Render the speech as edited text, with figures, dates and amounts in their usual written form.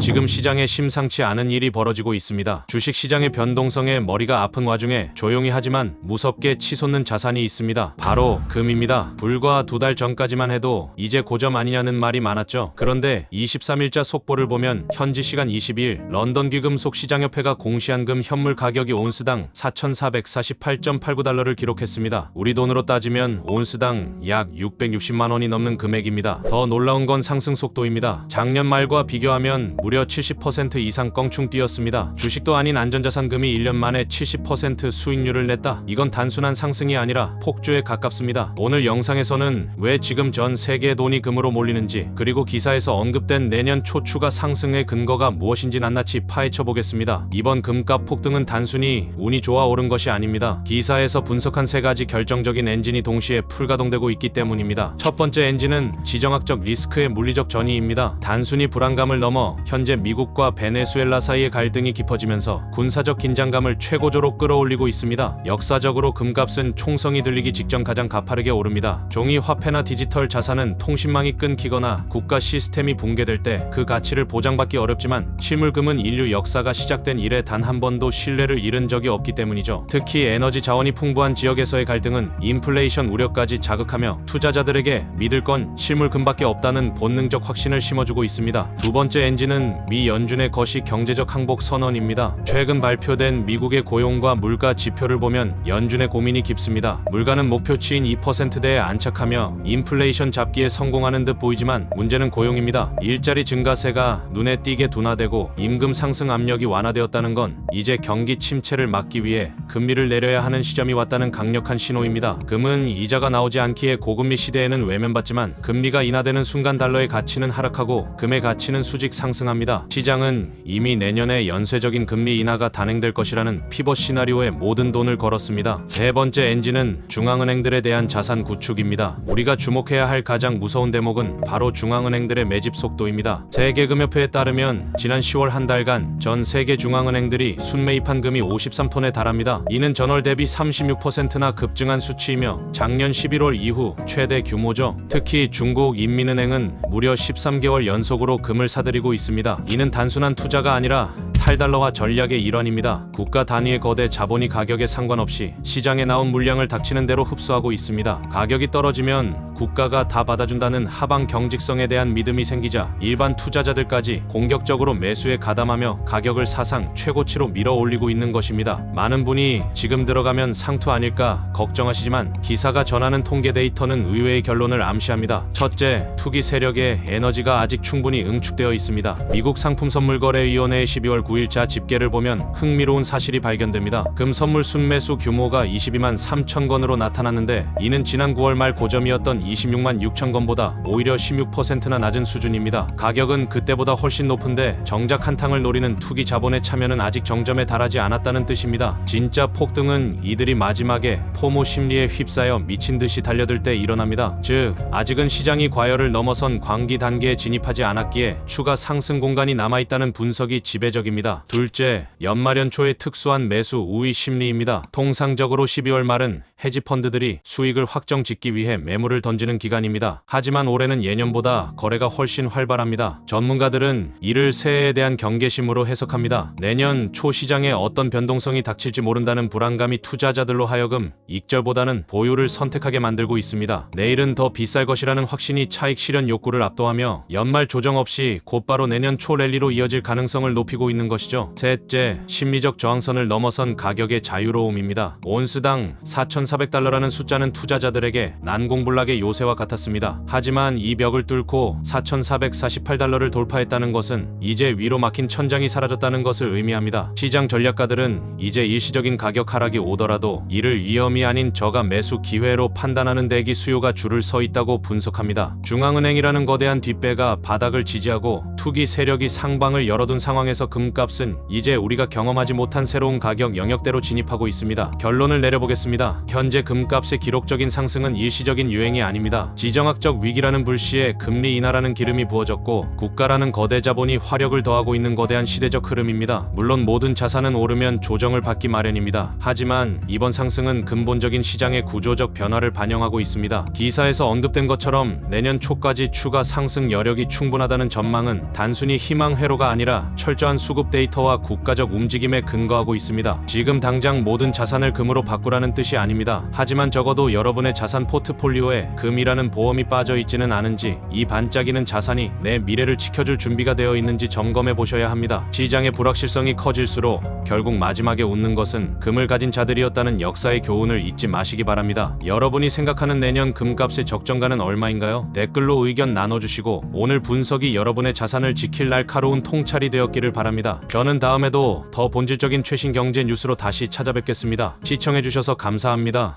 지금 시장에 심상치 않은 일이 벌어지고 있습니다. 주식시장의 변동성에 머리가 아픈 와중에 조용히 하지만 무섭게 치솟는 자산이 있습니다. 바로 금입니다. 불과 2달 전까지만 해도 이제 고점 아니냐는 말이 많았죠. 그런데 23일자 속보를 보면 현지 시간 22일 런던 귀금속 시장협회가 공시한 금 현물 가격이 온스당 4,448.89달러를 기록했습니다. 우리 돈으로 따지면 온스당 약 660만원이 넘는 금액입니다. 더 놀라운 건 상승 속도입니다. 작년 말과 비교하면 무려 70% 이상 껑충 뛰었습니다. 주식도 아닌 안전자산 금이 1년 만에 70% 수익률을 냈다. 이건 단순한 상승이 아니라 폭주에 가깝습니다. 오늘 영상에서는 왜 지금 전 세계의 돈이 금으로 몰리는지, 그리고 기사에서 언급된 내년 초 추가 상승의 근거가 무엇인지 낱낱이 파헤쳐 보겠습니다. 이번 금값 폭등은 단순히 운이 좋아 오른 것이 아닙니다. 기사에서 분석한 3가지 결정적인 엔진이 동시에 풀가동되고 있기 때문입니다. 첫 번째 엔진은 지정학적 리스크의 물리적 전이입니다. 단순히 불안감을 넘어 현재 미국과 베네수엘라 사이의 갈등이 깊어지면서 군사적 긴장감을 최고조로 끌어올리고 있습니다. 역사적으로 금값은 총성이 들리기 직전 가장 가파르게 오릅니다. 종이 화폐나 디지털 자산은 통신망이 끊기거나 국가 시스템이 붕괴될 때 그 가치를 보장받기 어렵지만, 실물금은 인류 역사가 시작된 이래 단 한 번도 신뢰를 잃은 적이 없기 때문이죠. 특히 에너지 자원이 풍부한 지역에서의 갈등은 인플레이션 우려까지 자극하며 투자자들에게 믿을 건 실물금밖에 없다는 본능적 확신을 심어주고 있습니다. 두 번째 엔진은 미 연준의 거시 경제적 항복 선언입니다. 최근 발표된 미국의 고용과 물가 지표를 보면 연준의 고민이 깊습니다. 물가는 목표치인 2%대에 안착하며 인플레이션 잡기에 성공하는 듯 보이지만, 문제는 고용입니다. 일자리 증가세가 눈에 띄게 둔화되고 임금 상승 압력이 완화되었다는 건 이제 경기 침체를 막기 위해 금리를 내려야 하는 시점이 왔다는 강력한 신호입니다. 금은 이자가 나오지 않기에 고금리 시대에는 외면받지만, 금리가 인하되는 순간 달러의 가치는 하락하고 금의 가치는 수직 상승합니다. 시장은 이미 내년에 연쇄적인 금리 인하가 단행될 것이라는 피벗 시나리오에 모든 돈을 걸었습니다. 세 번째 엔진은 중앙은행들에 대한 자산 구축입니다. 우리가 주목해야 할 가장 무서운 대목은 바로 중앙은행들의 매집 속도입니다. 세계금협회에 따르면 지난 10월 한 달간 전 세계 중앙은행들이 순매입한 금이 53톤에 달합니다. 이는 전월 대비 36%나 급증한 수치이며 작년 11월 이후 최대 규모죠. 특히 중국 인민은행은 무려 13개월 연속으로 금을 사들이고 있습니다. 이는 단순한 투자가 아니라 탈달러화 전략의 일환입니다. 국가 단위의 거대 자본이 가격에 상관없이 시장에 나온 물량을 닥치는 대로 흡수하고 있습니다. 가격이 떨어지면 국가가 다 받아준다는 하방 경직성에 대한 믿음이 생기자 일반 투자자들까지 공격적으로 매수에 가담하며 가격을 사상 최고치로 밀어 올리고 있는 것입니다. 많은 분이 지금 들어가면 상투 아닐까 걱정하시지만, 기사가 전하는 통계 데이터는 의외의 결론을 암시합니다. 첫째, 투기 세력의 에너지가 아직 충분히 응축되어 있습니다. 미국 상품선물거래위원회의 12월 9일자 집계를 보면 흥미로운 사실이 발견됩니다. 금 선물 순매수 규모가 22만 3천 건으로 나타났는데, 이는 지난 9월 말 고점이었던 26만 6천 건보다 오히려 16%나 낮은 수준입니다. 가격은 그때보다 훨씬 높은데 정작 한탕을 노리는 투기 자본의 참여는 아직 정점에 달하지 않았다는 뜻입니다. 진짜 폭등은 이들이 마지막에 포모 심리에 휩싸여 미친듯이 달려들 때 일어납니다. 즉, 아직은 시장이 과열을 넘어선 광기 단계에 진입하지 않았기에 추가 상승 공간이 남아있다는 분석이 지배적입니다. 둘째, 연말연초의 특수한 매수 우위 심리입니다. 통상적으로 12월 말은 헤지펀드들이 수익을 확정 짓기 위해 매물을 던지는 기간입니다. 하지만 올해는 예년보다 거래가 훨씬 활발합니다. 전문가들은 이를 새해에 대한 경계심으로 해석합니다. 내년 초 시장에 어떤 변동성이 닥칠지 모른다는 불안감이 투자자들로 하여금 익절보다는 보유를 선택하게 만들고 있습니다. 내일은 더 비쌀 것이라는 확신이 차익 실현 욕구를 압도하며 연말 조정 없이 곧바로 내년 초 랠리로 이어질 가능성을 높이고 있는 것이죠. 셋째, 심리적 저항선을 넘어선 가격의 자유로움입니다. 온스당 4,400달러라는 숫자는 투자자들에게 난공불락의 요새와 같았습니다. 하지만 이 벽을 뚫고 4,448달러를 돌파했다는 것은 이제 위로 막힌 천장이 사라졌다는 것을 의미합니다. 시장 전략가들은 이제 일시적인 가격 하락이 오더라도 이를 위험이 아닌 저가 매수 기회로 판단하는 대기 수요가 줄을 서 있다고 분석합니다. 중앙은행이라는 거대한 뒷배가 바닥을 지지하고 투기 세력이 상방을 열어둔 상황에서 금값 금값은 이제 우리가 경험하지 못한 새로운 가격 영역대로 진입하고 있습니다. 결론을 내려보겠습니다. 현재 금값의 기록적인 상승은 일시적인 유행이 아닙니다. 지정학적 위기라는 불씨에 금리 인하라는 기름이 부어졌고 국가라는 거대 자본이 화력을 더하고 있는 거대한 시대적 흐름입니다. 물론 모든 자산은 오르면 조정을 받기 마련입니다. 하지만 이번 상승은 근본적인 시장의 구조적 변화를 반영하고 있습니다. 기사에서 언급된 것처럼 내년 초까지 추가 상승 여력이 충분하다는 전망은 단순히 희망회로가 아니라 철저한 수급 데이터와 국가적 움직임에 근거하고 있습니다. 지금 당장 모든 자산을 금으로 바꾸라는 뜻이 아닙니다. 하지만 적어도 여러분의 자산 포트폴리오에 금이라는 보험이 빠져 있지는 않은지, 이 반짝이는 자산이 내 미래를 지켜줄 준비가 되어 있는지 점검해 보셔야 합니다. 시장의 불확실성이 커질수록 결국 마지막에 웃는 것은 금을 가진 자들이었다는 역사의 교훈을 잊지 마시기 바랍니다. 여러분이 생각하는 내년 금값의 적정가는 얼마인가요? 댓글로 의견 나눠주시고 오늘 분석이 여러분의 자산을 지킬 날카로운 통찰이 되었기를 바랍니다. 저는 다음에도 더 본질적인 최신 경제 뉴스로 다시 찾아뵙겠습니다. 시청해주셔서 감사합니다.